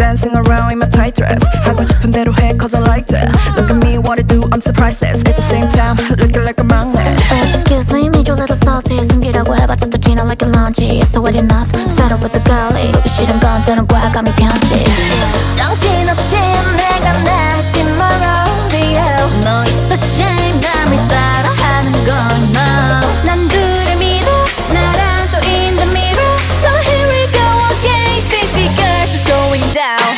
Dancing around in my tight dress 하고 싶은 대로 해 cause I like that Look at me what I do I'm surprised At the same time looking like a magnet Excuse me, me 좀 little salty 숨기라고 해봤자 또 지나 like a laundry It's already enough, fed up with the girlie 보기 싫은 건 저는 과감히 편지 정신없이 내가 나지 말아요 너 있어 shame 남이 따라하는 건 no 난 둘을 믿어 나랑 또 in the mirror So here we go again STAYC girls is going down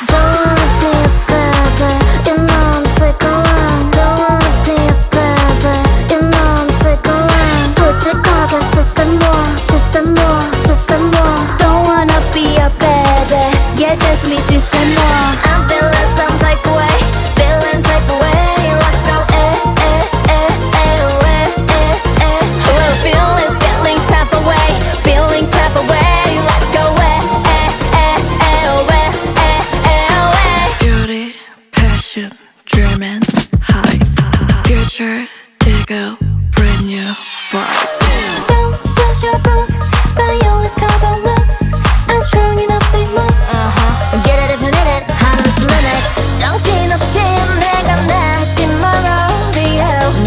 Don't wanna be a bebe You know I'm sick of lying Don't wanna be a bebe You know I'm sick of lying 솔직하게 쓰세모 Don't wanna be a bebe Yeah that's me 쓰세모 I'm feeling some type of way Feeling type of way Let's go Well feelings feeling type of way Feeling type of way Let's go Beauty, passion, dream and hypes Future, ego, brand new vibes Don't judge your book by your cover looks I'm strong enough to move Get it if you need it 하늘's the limit 정신없이 내가 나지 말아요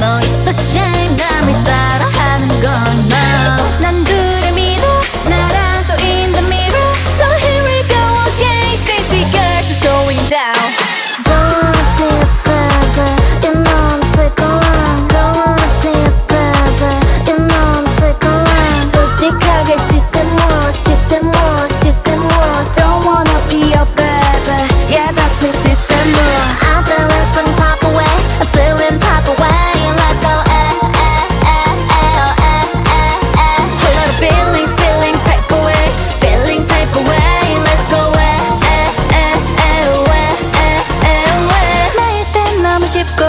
너 있어 shame 남이 따라하는 건 no 난 둘을 믿어 나랑 또 in the mirror So here we go again STAYC girls is going down Don't wanna be a bebe You know I'm sick of lying Don't wanna be a bebe You know I'm sick of lying 솔직하게 쓰세모 Don't wanna be a bebe Yeah that's me 쓰세모 I'm feeling some type of way I'm feeling type of way Let's go A lot of feelings feeling type of way Feeling type of way Let's go 나일 땐 너무 쉽고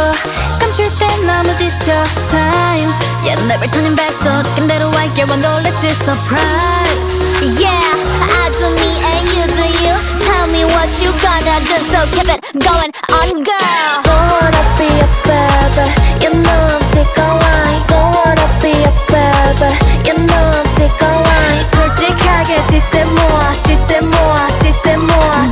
감출 땐 너무 지쳐 Times Yeah never turning back So 느낀 대로 할게 와 놀랬지 surprise Yeah I do me and you do you Tell me what you gonna do So keep it going on girl Don't wanna be a bebe You know I'm sick of lying Don't wanna be a bebe You know I'm sick of lying 솔직하게 쓰세모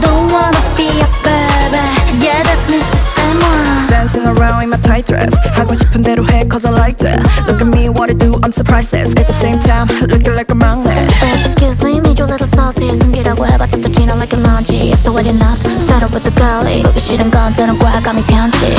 Don't wanna be a bebe Yeah that's me 쓰세모 Dancing around in my tight dress 하고 싶은 대로 해 cause I like that Look at me what I do I'm surprised At the same time looking like a magnet Excuse me, me 좀 little salty 숨기라고 해봤자 또 지나 like a laundry It's already enough, fed up with the girlie 보기 싫은 건 저는 과감히 편지